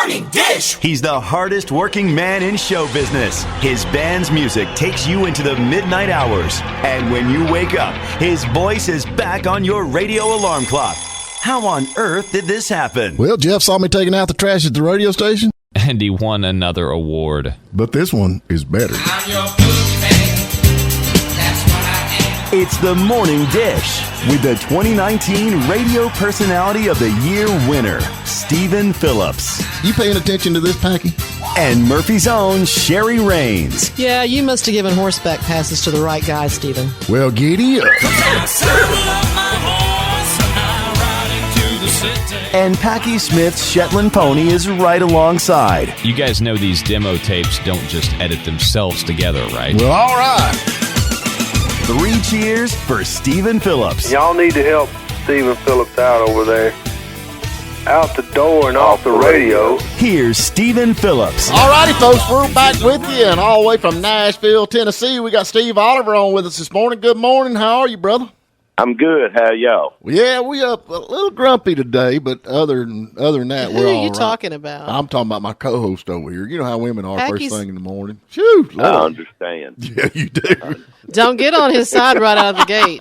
Morning Dish. He's the hardest working man in show business. His band's music takes you into the midnight hours. And when you wake up, his voice is back on your radio alarm clock. How on earth did this happen? Well, Jeff saw me taking out the trash at the radio station. And he won another award. But this one is better. I'm your boogeyman. That's what I am. It's the Morning Dish with the 2019 Radio Personality of the Year winner, Stephen Phillips. You paying attention to this, Packy? And Murphy's own Sherry Raines. Yeah, you must have given horseback passes to the right guy, Stephen. Well, giddy up. And Packy Smith's Shetland pony is right alongside. You guys know these demo tapes don't just edit themselves together, right? Well, all right. 3 cheers for Stephen Phillips. Y'all need to help Stephen Phillips out over there. Out the door and off the radio. Here's Stephen Phillips. All righty, folks, we're back with you. And all the way from Nashville, Tennessee, we got Steve Oliver on with us this morning. Good morning. How are you, brother? I'm good. How y'all? Yeah, we up a little grumpy today, but other than that, we're all right. Who are you talking about? I'm talking about my co-host over here. You know how women are Packy's... first thing in the morning. Phew, I understand. Yeah, you do. Don't get on his side right out of the gate.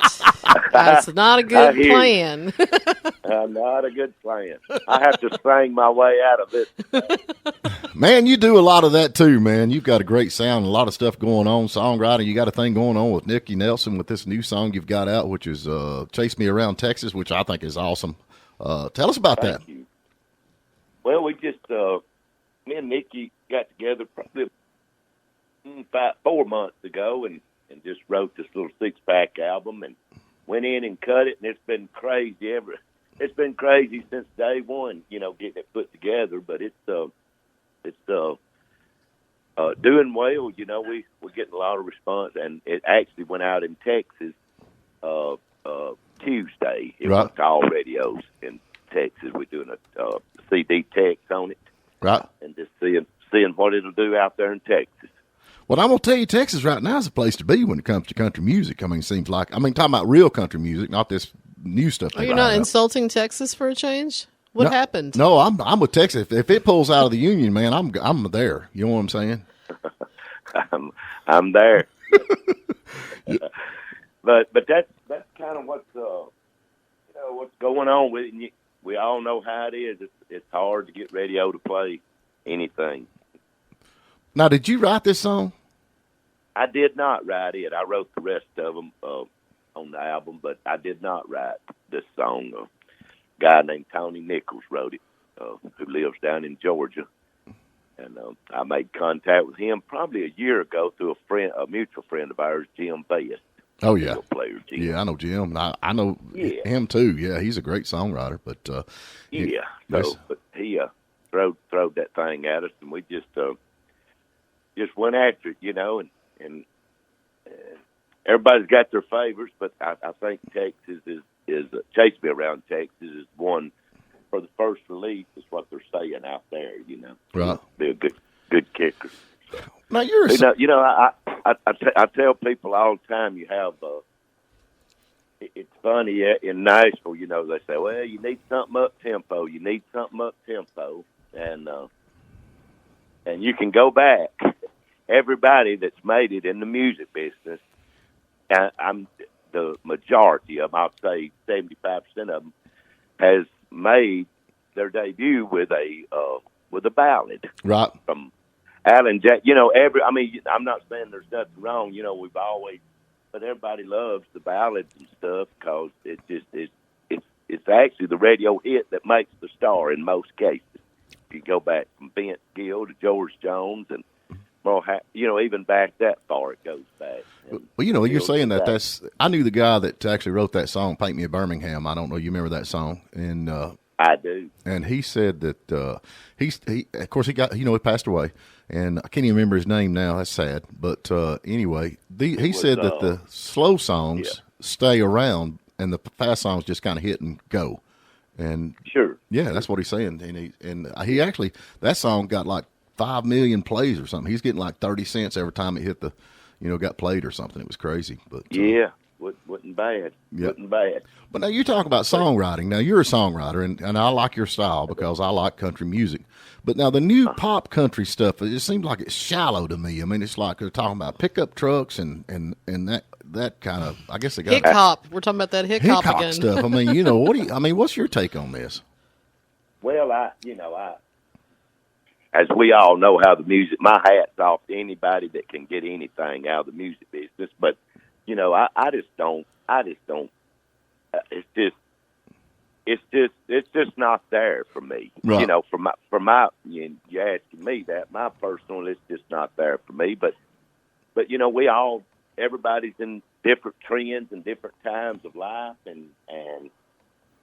That's not a good plan. Not a good plan. I have to sing my way out of it. Man, you do a lot of that too, man. You've got a great sound, a lot of stuff going on, songwriting. You got a thing going on with Nikki Nelson with this new song you've got out, which is Chase Me Around Texas, which I think is awesome. Tell us about that. Thank you. Well, we just, me and Nikki got together probably about 4 months ago and just wrote this little 6-pack album and went in and cut it, and it's been crazy It's been crazy since day one, getting it put together, but it's doing well. We're getting a lot of response, and it actually went out in Texas Tuesday. It went to all radios in Texas. We're doing a CD text on it, right? And just seeing what it'll do out there in Texas. Well, I'm going to tell you, Texas right now is a place to be when it comes to country music. I mean, it seems like, talking about real country music, not this new stuff. Are you not insulting Texas for a change? What happened? No, I'm with Texas. If it pulls out of the union, man, I'm there. You know what I'm saying? I'm there. But that's kind of what's going on with it. We all know how it is. It's hard to get radio to play anything. Now, did you write this song? I did not write it. I wrote the rest of them on the album, but I did not write this song. A guy named Tony Nichols wrote it, who lives down in Georgia. And I made contact with him probably a year ago through a mutual friend of ours, Jim Best. Oh, yeah. Player, Jim. Yeah, I know Jim. I know him, too. Yeah, he's a great songwriter. But but he throwed that thing at us, and we just went after it, and everybody's got their favorites, but I think Texas is Chase Me Around Texas is one for the first release is what they're saying out there, Right. Be a good kicker. So, now you're I tell people all the time you have it's funny in Nashville, they say, well, you need something up tempo, and you can go back. Everybody that's made it in the music business, I'm the majority of them, I'll say 75% of them, has made their debut with a ballad, right? From Alan Jack. I'm not saying there's nothing wrong. We've always, but everybody loves the ballads and stuff because it's actually the radio hit that makes the star in most cases. If you go back from Vince Gill to George Jones and even back that far, it goes back. Well, you're saying that I knew the guy that actually wrote that song, Paint Me a Birmingham. I don't know. You remember that song? And I do. And he said that he of course, he passed away. And I can't even remember his name now. That's sad. But anyway, he said that the slow songs stay around and the fast songs just kind of hit and go. And sure. Yeah, that's what he's saying. And he actually, that song got like 5 million plays or something. He's getting like 30 cents every time it hit got played or something. It was crazy. But wasn't bad. Yep. Wasn't bad. But now you talk about songwriting. Now you're a songwriter, and I like your style because I like country music. But now the new pop country stuff, it just seems like it's shallow to me. I mean, it's like they're talking about pickup trucks and that kind of. I guess they got Hick hop. We're talking about that hick hop again. stuff. I mean, what's your take on this? Well, as we all know how the music, my hat's off to anybody that can get anything out of the music business. But, I just don't, it's just not there for me. Right. For my, you asking me that, my personal, it's just not there for me. But, everybody's in different trends and different times of life, and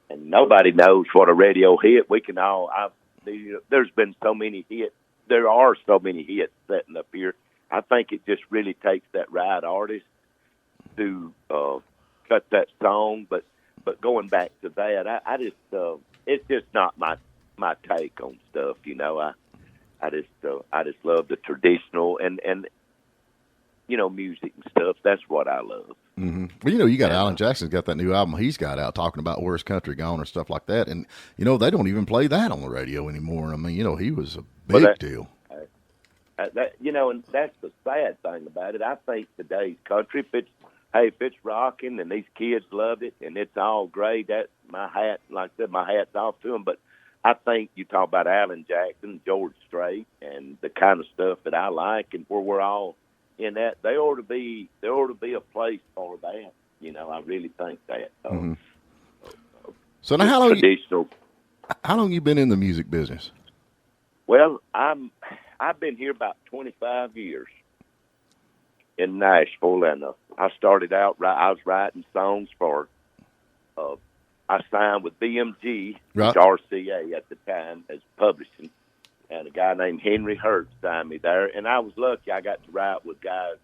nobody knows what a radio hit. We can all, there's been so many hits. There are so many hits setting up here. I think it just really takes that right artist to cut that song. But going back to that, I just it's just not my take on stuff. I just love the traditional and music and stuff. That's what I love. Mm-hmm. Well, you got Alan Jackson's got that new album he's got out talking about where's country gone or stuff like that. And, they don't even play that on the radio anymore. I mean, he was a big deal. And that's the sad thing about it. I think today's country, if it's rocking and these kids love it and it's all great, that's my hat, like I said, my hat's off to them. But I think you talk about Alan Jackson, George Strait, and the kind of stuff that I like and where we're all in that, there ought to be a place for that. I really think that. Mm-hmm. So now, how long you been in the music business? Well, I've been here about 25 years in Nashville, and I started out. I was writing songs for. I signed with BMG, right. RCA at the time, as publishing. And a guy named Henry Hurt signed me there. And I was lucky. I got to write with guys.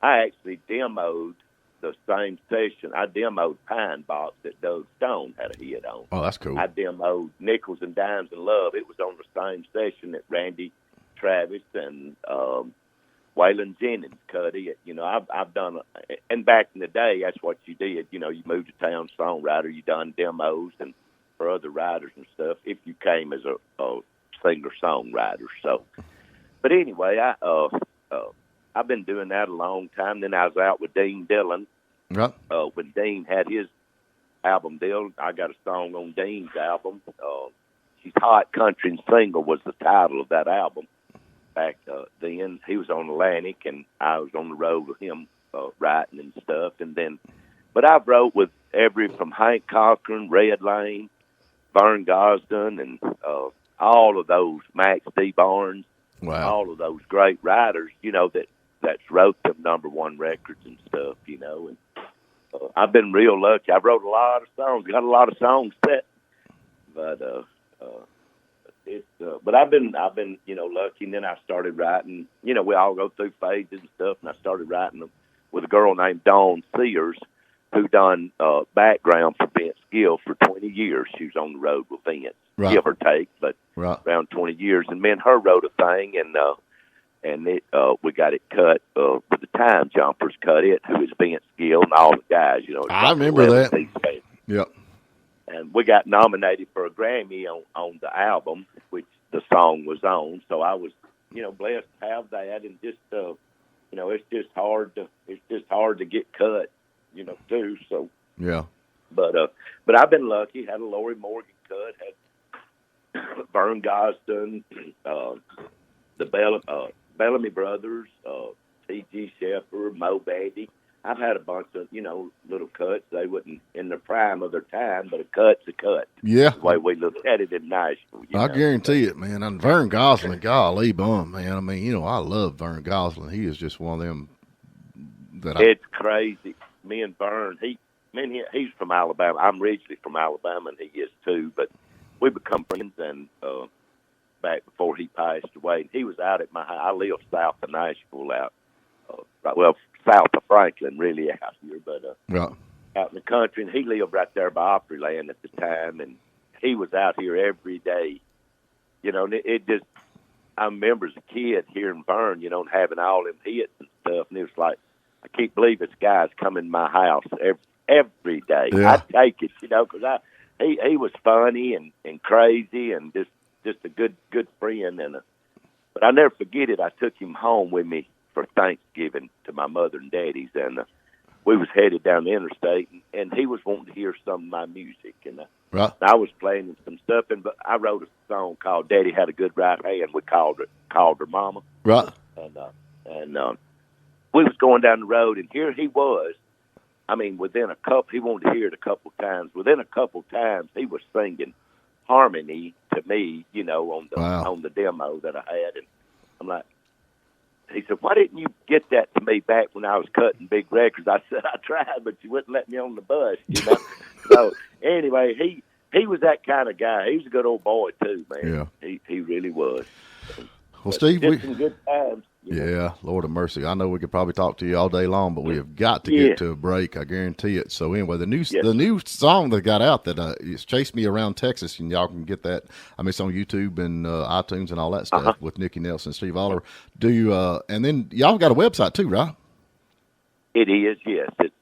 I actually demoed the same session. I demoed Pine Box that Doug Stone had a hit on. Oh, that's cool. I demoed Nickels and Dimes and Love. It was on the same session that Randy Travis and Waylon Jennings cut it. I've done and back in the day, that's what you did. You moved to town songwriter. You done demos and for other writers and stuff if you came as a singer-songwriter. So, but anyway, I've been doing that a long time. Then I was out with Dean Dillon. Right. When Dean had his album deal, I got a song on Dean's album. She's Hot Country and Single was the title of that album. Back then, he was on Atlantic, and I was on the road with him writing and stuff. But I've wrote with from Hank Cochran, Red Lane, Vern Gosden, and all of those, Max D. Barnes, wow. All of those great writers, that's wrote them number-one records and stuff, And I've been real lucky. I wrote a lot of songs, got a lot of songs set, but but I've been lucky. And then I started writing. We all go through phases and stuff, and I started writing them with a girl named Dawn Sears, who done background for Vince Gill for 20 years. She was on the road with Vince, right. Give or take, but right. around 20 years. And me and her wrote a thing, and we got it cut. But the Time Jumpers cut it, who is Vince Gill and all the guys. I remember that. Yep. And we got nominated for a Grammy on the album, which the song was on. So I was, blessed to have that, and just, it's just hard to get cut. Too. So yeah, but I've been lucky. Had a Lori Morgan cut. Had Vern Gosden, the Bellamy Brothers, T.G. Shepherd, Mo Bandy. I've had a bunch of little cuts. They wasn't in the prime of their time, but a cut's a cut. Yeah, the way we look at it in Nashville. I guarantee it, man. And Vern Gosling, golly bum, man. I mean, I love Vern Gosling. He is just one of them it's crazy. Me and Vern, he's from Alabama. I'm originally from Alabama, and he is too. But we become friends, and back before he passed away, he was out at my house. I live south of Nashville, south of Franklin, really out here, but out in the country. And he lived right there by Opryland at the time, and he was out here every day. And it just, I remember as a kid hearing Vern, and having all them hits and stuff, and it was like, I can't believe this guy's coming to my house every day. Yeah. I take it, because he was funny and crazy and just a good friend. But I never forget it. I took him home with me for Thanksgiving to my mother and daddy's, and we was headed down the interstate, and he was wanting to hear some of my music, and Right. I was playing him some stuff, but I wrote a song called "Daddy Had a Good Right Hand." We called her Mama, Right. and we was going down the road, and here he was. I mean, he wanted to hear it a couple times. Within a couple times, he was singing harmony to me, on the demo that I had, and I'm like, he said, "Why didn't you get that to me back when I was cutting big records?" I said, "I tried, but you wouldn't let me on the bus." So anyway, he was that kind of guy. He was a good old boy too, man. Yeah, he really was. Well, Steve, just some good times. Yeah, Lord of mercy. I know we could probably talk to you all day long, but we have got to get to a break. I guarantee it. So anyway, the new song that got out that is "Chase Me Around Texas," and y'all can get that. I mean, it's on YouTube and iTunes and all that stuff with Nikki Nelson and Steve Oliver. Do you? And then y'all got a website too, right? It is, yes. It's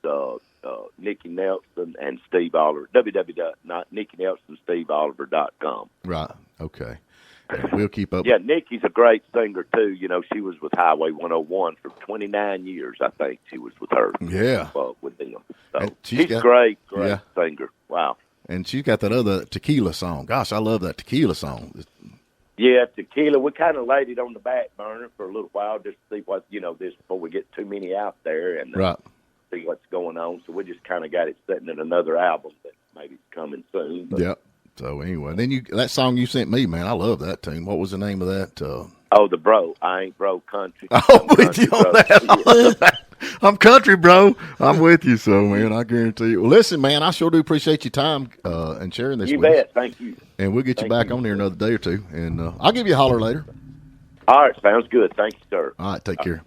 Nikki Nelson and Steve Oliver. www.NikkiNelsonSteveOliver.com. Right. Okay. And we'll keep up. Yeah, Nikki's a great singer too. She was with Highway 101 for 29 years. I think she was with her. Yeah. With them. So she's great singer. Wow. And she's got that other tequila song. Gosh, I love that tequila song. Yeah, tequila. We kind of laid it on the back burner for a little while just to see what, this before we get too many out there and see what's going on. So we just kind of got it sitting in another album that maybe coming soon. But. Yep. So anyway, then that song you sent me, man, I love that tune. What was the name of that? The Bro. I Ain't Bro Country. I'm with you on that. I'm country, bro. I'm with you, so man, I guarantee you. Well, listen, man, I sure do appreciate your time and sharing this. You with bet. us. Thank you. And we'll get you back on there another day or two, and I'll give you a holler later. All right, sounds good. Thank you, sir. All right, take care.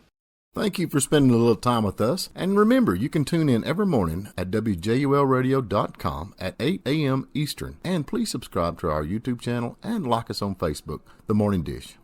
Thank you for spending a little time with us. And remember, you can tune in every morning at WJULradio.com at 8 a.m. Eastern. And please subscribe to our YouTube channel and like us on Facebook, The Morning Dish.